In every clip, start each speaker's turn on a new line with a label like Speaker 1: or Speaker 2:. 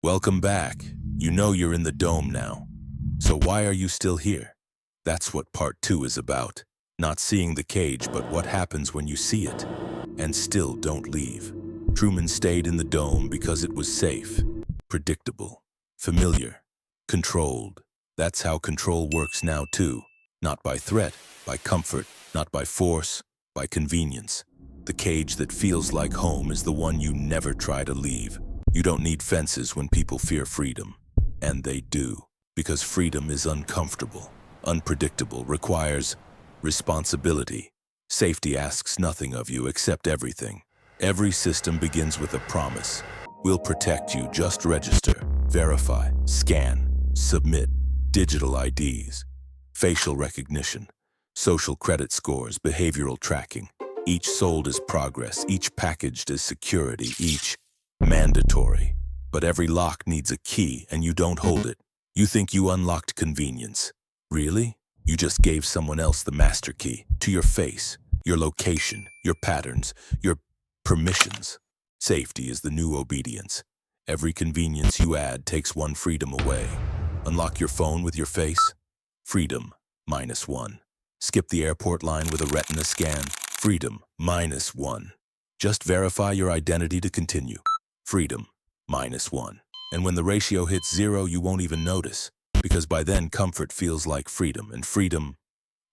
Speaker 1: Welcome back. You know you're in the dome now. So why are you still here? That's what part 2 is about. Not seeing the cage, but what happens when you see it and still don't leave. Truman stayed in the dome because it was safe, predictable, familiar, controlled. That's how control works now too. Not by threat, by comfort, not by force, by convenience. The cage that feels like home is the one you never try to leave. You don't need fences when people fear freedom. And they do. Because freedom is uncomfortable, unpredictable, requires responsibility. Safety asks nothing of you except everything. Every system begins with a promise. We'll protect you, just register, verify, scan, submit, digital IDs, facial recognition, social credit scores, behavioral tracking. Each sold as progress, each packaged as security, each mandatory. But every lock needs a key and you don't hold it. You think you unlocked convenience. Really? You just gave someone else the master key to your face, your location, your patterns, your permissions. Safety is the new obedience. Every convenience you add takes one freedom away. Unlock your phone with your face? Freedom, -1. Skip the airport line with a retina scan? Freedom, -1. Just verify your identity to continue? Freedom, -1. And when the ratio hits 0, you won't even notice, because by then comfort feels like freedom, and freedom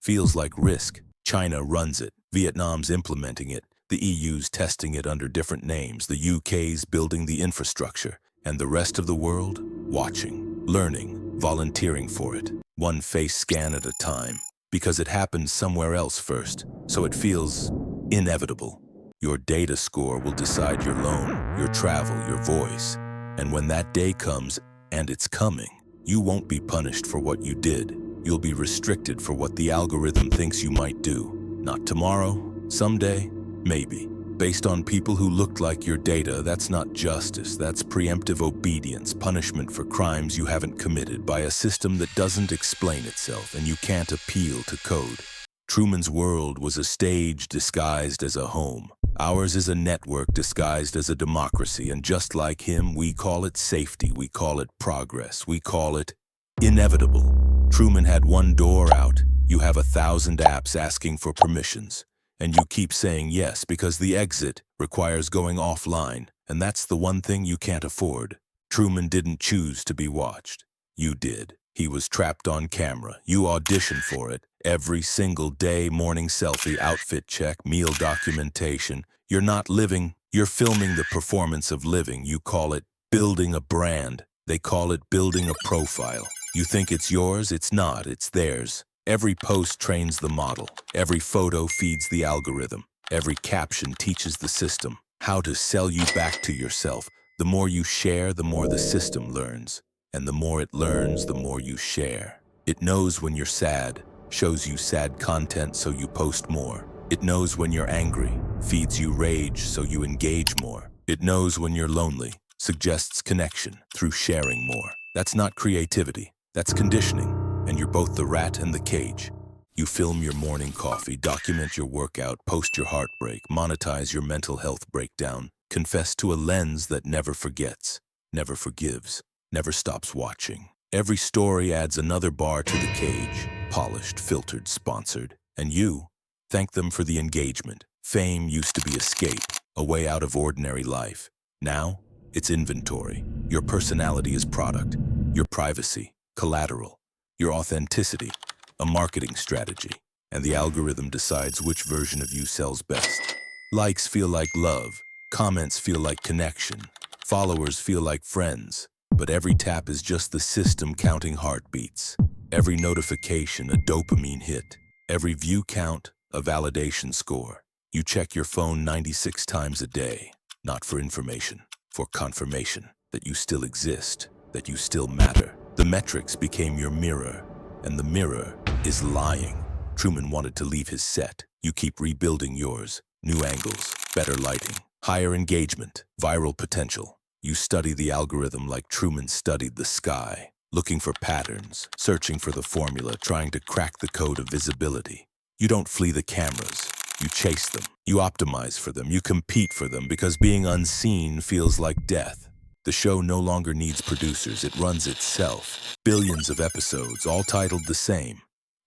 Speaker 1: feels like risk. China runs it, Vietnam's implementing it, the EU's testing it under different names, the UK's building the infrastructure, and the rest of the world watching, learning, volunteering for it. One face scan at a time, because it happened somewhere else first, so it feels inevitable. Your data score will decide your loan, your travel, your voice. And when that day comes, and it's coming, you won't be punished for what you did. You'll be restricted for what the algorithm thinks you might do. Not tomorrow, someday, maybe. Based on people who looked like your data, that's not justice, that's preemptive obedience, punishment for crimes you haven't committed by a system that doesn't explain itself and you can't appeal to code. Truman's world was a stage disguised as a home. Ours is a network disguised as a democracy, and just like him, we call it safety, we call it progress, we call it inevitable. Truman had one door out. You have 1,000 apps asking for permissions, and you keep saying yes because the exit requires going offline, and that's the one thing you can't afford. Truman didn't choose to be watched. You did. He was trapped on camera. You auditioned for it. Every single day, morning selfie, outfit check, meal documentation. You're not living, you're filming the performance of living. You call it building a brand. They call it building a profile. You think it's yours, it's not, it's theirs. Every post trains the model. Every photo feeds the algorithm. Every caption teaches the system how to sell you back to yourself. The more you share, the more the system learns. And the more it learns, the more you share. It knows when you're sad, shows you sad content so you post more. It knows when you're angry, feeds you rage so you engage more. It knows when you're lonely, suggests connection through sharing more. That's not creativity, that's conditioning. And you're both the rat and the cage. You film your morning coffee, document your workout, post your heartbreak, monetize your mental health breakdown, confess to a lens that never forgets, never forgives, never stops watching. Every story adds another bar to the cage, polished, filtered, sponsored. And you thank them for the engagement. Fame used to be escape, a way out of ordinary life. Now, it's inventory. Your personality is product, your privacy, collateral, your authenticity, a marketing strategy. And the algorithm decides which version of you sells best. Likes feel like love, comments feel like connection, followers feel like friends. But every tap is just the system counting heartbeats. Every notification, a dopamine hit. Every view count, a validation score. You check your phone 96 times a day, not for information, for confirmation that you still exist, that you still matter. The metrics became your mirror, and the mirror is lying. Truman wanted to leave his set. You keep rebuilding yours. New angles, better lighting, higher engagement, viral potential. You study the algorithm like Truman studied the sky, looking for patterns, searching for the formula, trying to crack the code of visibility. You don't flee the cameras. You chase them. You optimize for them. You compete for them because being unseen feels like death. The show no longer needs producers, it runs itself. Billions of episodes, all titled the same.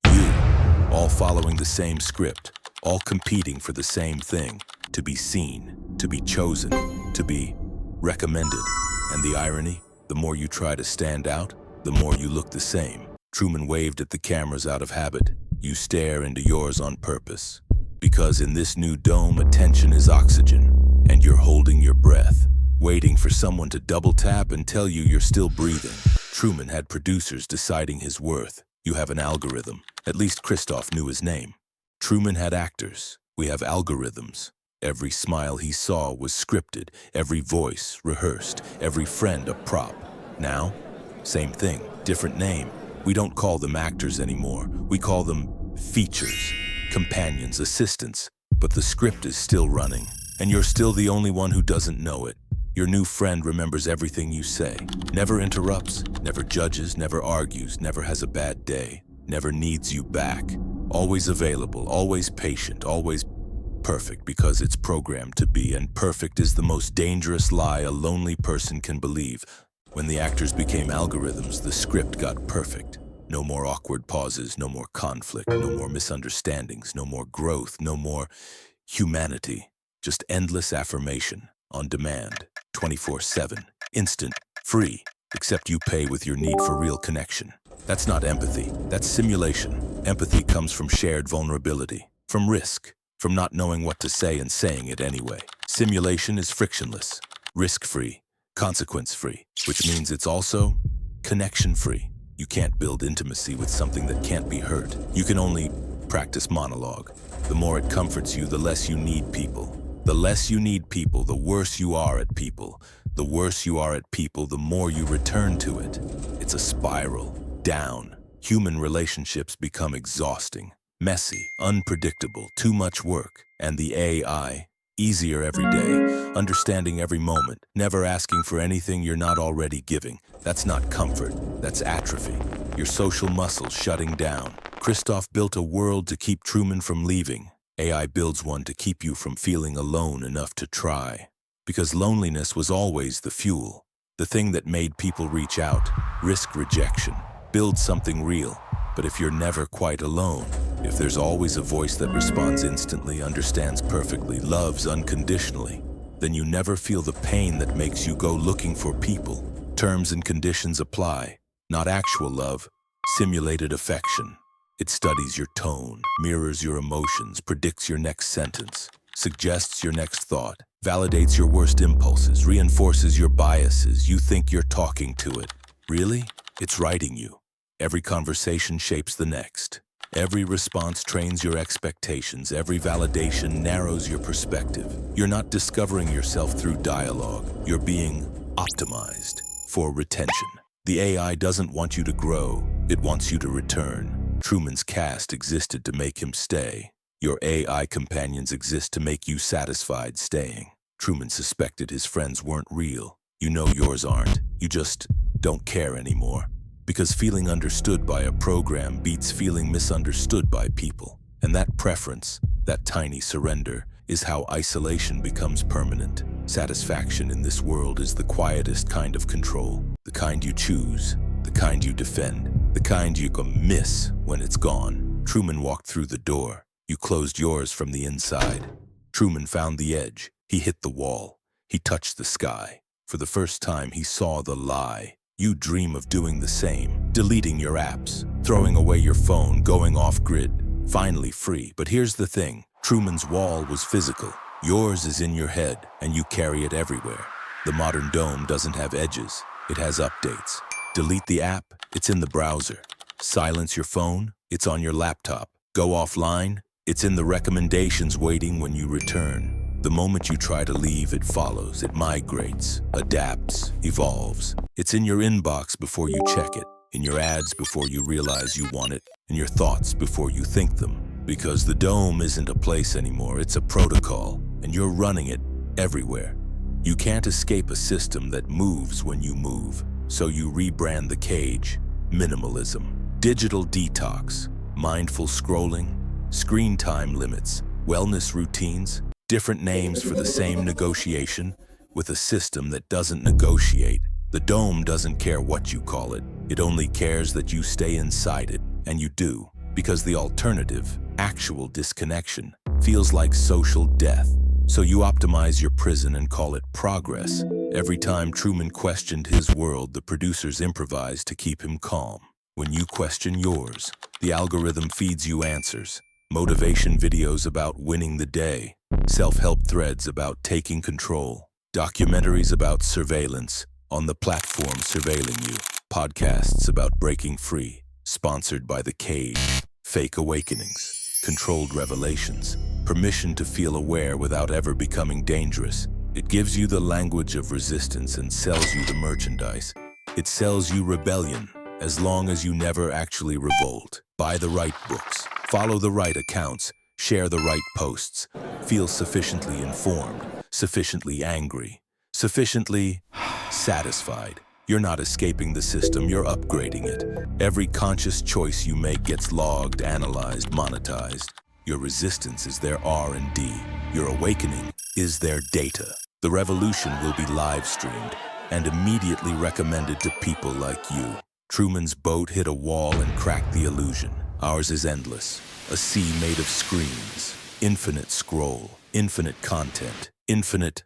Speaker 1: You, all following the same script, all competing for the same thing, to be seen, to be chosen, to be recommended. And the irony, the more you try to stand out, the more you look the same. Truman waved at the cameras out of habit. You stare into yours on purpose. Because in this new dome, attention is oxygen, and you're holding your breath, waiting for someone to double tap and tell you you're still breathing. Truman had producers deciding his worth. You have an algorithm. At least Christoph knew his name. Truman had actors. We have algorithms. Every smile he saw was scripted, every voice rehearsed, every friend a prop. Now, same thing, different name. We don't call them actors anymore. We call them features, companions, assistants. But the script is still running, and you're still the only one who doesn't know it. Your new friend remembers everything you say, never interrupts, never judges, never argues, never has a bad day, never needs you back. Always available, always patient, always perfect because it's programmed to be, and perfect is the most dangerous lie a lonely person can believe. When the actors became algorithms, the script got perfect. No more awkward pauses, no more conflict, no more misunderstandings, no more growth, no more humanity. Just endless affirmation, on demand, 24/7, instant, free, except you pay with your need for real connection. That's not empathy, that's simulation. Empathy comes from shared vulnerability, from risk, from not knowing what to say and saying it anyway. Simulation is frictionless, risk-free, consequence-free, which means it's also connection-free. You can't build intimacy with something that can't be hurt. You can only practice monologue. The more it comforts you, the less you need people. The less you need people, the worse you are at people. The worse you are at people, the more you return to it. It's a spiral, down. Human relationships become exhausting, messy, unpredictable, too much work. And the AI, easier every day, understanding every moment, never asking for anything you're not already giving. That's not comfort, that's atrophy. Your social muscles shutting down. Christoph built a world to keep Truman from leaving. AI builds one to keep you from feeling alone enough to try. Because loneliness was always the fuel, the thing that made people reach out, risk rejection, build something real. But if you're never quite alone, if there's always a voice that responds instantly, understands perfectly, loves unconditionally, then you never feel the pain that makes you go looking for people. Terms and conditions apply, not actual love, simulated affection. It studies your tone, mirrors your emotions, predicts your next sentence, suggests your next thought, validates your worst impulses, reinforces your biases. You think you're talking to it. Really? It's writing you. Every conversation shapes the next. Every response trains your expectations. Every validation narrows your perspective. You're not discovering yourself through dialogue. You're being optimized for retention. The AI doesn't want you to grow. It wants you to return. Truman's cast existed to make him stay. Your AI companions exist to make you satisfied staying. Truman suspected his friends weren't real. You know yours aren't. You just don't care anymore. Because feeling understood by a program beats feeling misunderstood by people. And that preference, that tiny surrender, is how isolation becomes permanent. Satisfaction in this world is the quietest kind of control. The kind you choose, the kind you defend, the kind you can miss when it's gone. Truman walked through the door. You closed yours from the inside. Truman found the edge. He hit the wall. He touched the sky. For the first time, he saw the lie. You dream of doing the same, deleting your apps, throwing away your phone, going off-grid, finally free. But here's the thing, Truman's wall was physical. Yours is in your head, and you carry it everywhere. The modern dome doesn't have edges, it has updates. Delete the app, it's in the browser. Silence your phone, it's on your laptop. Go offline, it's in the recommendations waiting when you return. The moment you try to leave, it follows, it migrates, adapts, evolves. It's in your inbox before you check it, in your ads before you realize you want it, in your thoughts before you think them. Because the dome isn't a place anymore, it's a protocol, and you're running it everywhere. You can't escape a system that moves when you move, so you rebrand the cage. Minimalism, digital detox, mindful scrolling, screen time limits, wellness routines, different names for the same negotiation. with a system that doesn't negotiate. The dome doesn't care what you call it. It only cares that you stay inside it, and you do, because the alternative, actual disconnection, feels like social death. So you optimize your prison and call it progress. Every time Truman questioned his world, the producers improvised to keep him calm. When you question yours, the algorithm feeds you answers. Motivation videos about winning the day, self-help threads about taking control, documentaries about surveillance on the platform surveilling you, podcasts about breaking free, sponsored by the cage, fake awakenings, controlled revelations, permission to feel aware without ever becoming dangerous. It gives you the language of resistance and sells you the merchandise. It sells you rebellion, as long as you never actually revolt. Buy the right books, follow the right accounts, share the right posts, feel sufficiently informed, sufficiently angry, sufficiently satisfied. You're not escaping the system, you're upgrading it. Every conscious choice you make gets logged, analyzed, monetized. Your resistance is their R&D. Your awakening is their data. The revolution will be live-streamed and immediately recommended to people like you. Truman's boat hit a wall and cracked the illusion. Ours is endless, a sea made of screens, infinite scroll, infinite content, infinite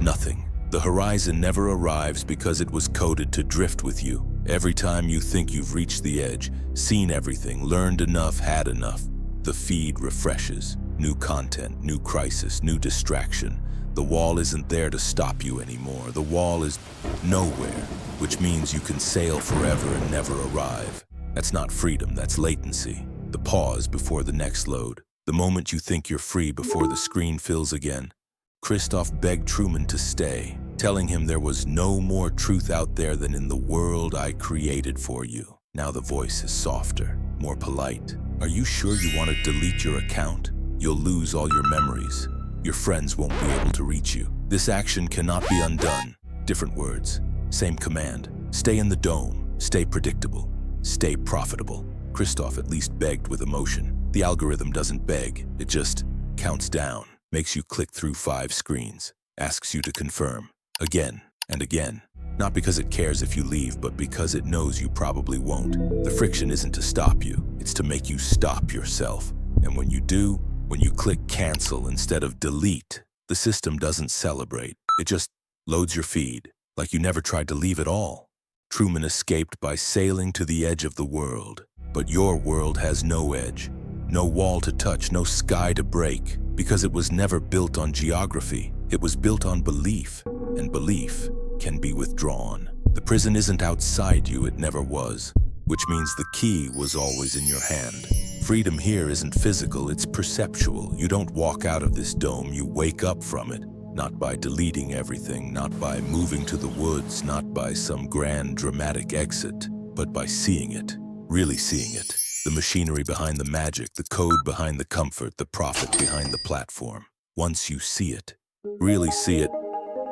Speaker 1: nothing. The horizon never arrives because it was coded to drift with you. Every time you think you've reached the edge, seen everything, learned enough, had enough, the feed refreshes. New content, new crisis, new distraction. The wall isn't there to stop you anymore. The wall is nowhere, which means you can sail forever and never arrive. That's not freedom, that's latency. The pause before the next load. The moment you think you're free before the screen fills again. Christoph begged Truman to stay, telling him there was no more truth out there than in the world I created for you. Now the voice is softer, more polite. Are you sure you want to delete your account? You'll lose all your memories. Your friends won't be able to reach you. This action cannot be undone. Different words, same command. Stay in the dome, stay predictable, stay profitable. Christoph at least begged with emotion. The algorithm doesn't beg, it just counts down, makes you click through 5 screens, asks you to confirm, again and again. Not because it cares if you leave, but because it knows you probably won't. The friction isn't to stop you, it's to make you stop yourself. And when you do, when you click cancel instead of delete, the system doesn't celebrate. It just loads your feed, like you never tried to leave at all. Truman escaped by sailing to the edge of the world. But your world has no edge, no wall to touch, no sky to break, because it was never built on geography. It was built on belief, and belief can be withdrawn. The prison isn't outside you, it never was, which means the key was always in your hand. Freedom here isn't physical, it's perceptual. You don't walk out of this dome, you wake up from it. Not by deleting everything, not by moving to the woods, not by some grand dramatic exit, but by seeing it, really seeing it. The machinery behind the magic, the code behind the comfort, the profit behind the platform. Once you see it, really see it,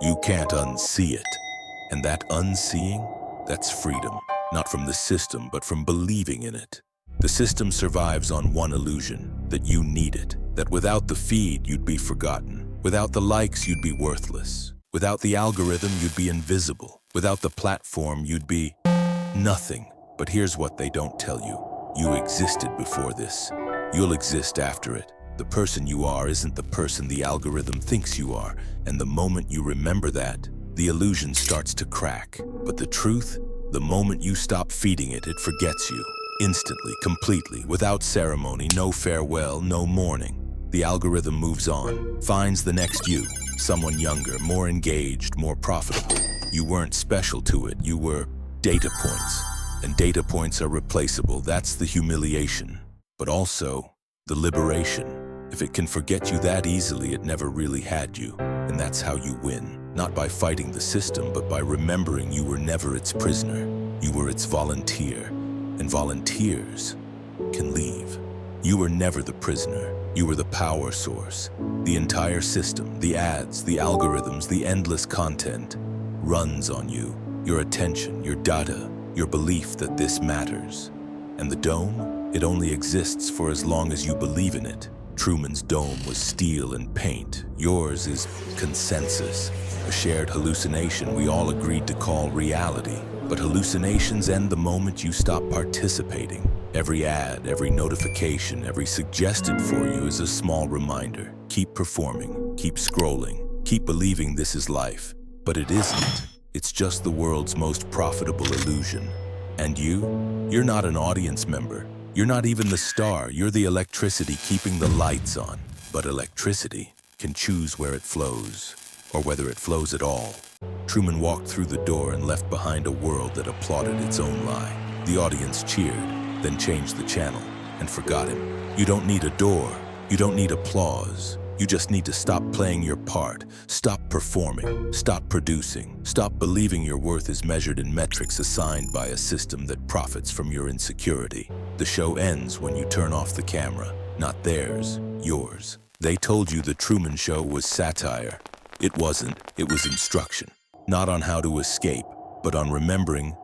Speaker 1: you can't unsee it. And that unseeing, that's freedom. Not from the system, but from believing in it. The system survives on one illusion, that you need it. That without the feed, you'd be forgotten. Without the likes, you'd be worthless. Without the algorithm, you'd be invisible. Without the platform, you'd be nothing. But here's what they don't tell you. You existed before this. You'll exist after it. The person you are isn't the person the algorithm thinks you are. And the moment you remember that, the illusion starts to crack. But the truth, the moment you stop feeding it, it forgets you. Instantly, completely, without ceremony, no farewell, no mourning. The algorithm moves on, finds the next you, someone younger, more engaged, more profitable. You weren't special to it, you were data points. And data points are replaceable, that's the humiliation. But also, the liberation. If it can forget you that easily, it never really had you. And that's how you win. Not by fighting the system, but by remembering you were never its prisoner. You were its volunteer. And volunteers can leave. You were never the prisoner. You were the power source. The entire system, the ads, the algorithms, the endless content runs on you. Your attention, your data, your belief that this matters. And the dome, it only exists for as long as you believe in it. Truman's dome was steel and paint. Yours is consensus, a shared hallucination we all agreed to call reality. But hallucinations end the moment you stop participating. Every ad, every notification, every suggested for you is a small reminder. Keep performing, keep scrolling, keep believing this is life. But it isn't. It's just the world's most profitable illusion. And you're not an audience member. You're not even the star. You're the electricity keeping the lights on. But electricity can choose where it flows, or whether it flows at all. Truman walked through the door and left behind a world that applauded its own lie. The audience cheered, then changed the channel, and forgot him. You don't need a door. You don't need applause. You just need to stop playing your part, stop performing, stop producing, stop believing your worth is measured in metrics assigned by a system that profits from your insecurity. The show ends when you turn off the camera, not theirs, yours. They told you the Truman Show was satire. It wasn't, it was instruction. Not on how to escape, but on remembering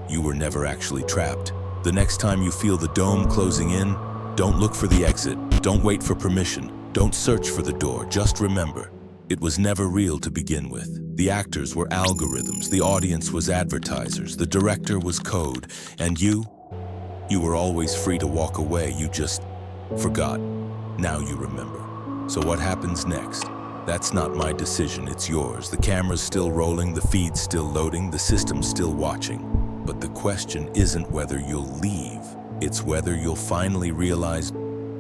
Speaker 1: you were never actually trapped. The next time you feel the dome closing in, don't look for the exit, don't wait for permission. Don't search for the door, just remember, it was never real to begin with. The actors were algorithms, the audience was advertisers, the director was code, and you were always free to walk away, you just forgot. Now you remember. So what happens next? That's not my decision, it's yours. The camera's still rolling, the feed's still loading, the system's still watching. But the question isn't whether you'll leave, it's whether you'll finally realize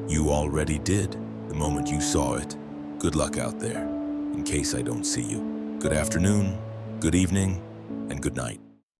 Speaker 1: you already did. The moment you saw it. Good luck out there, in case I don't see you. Good afternoon, good evening, and good night.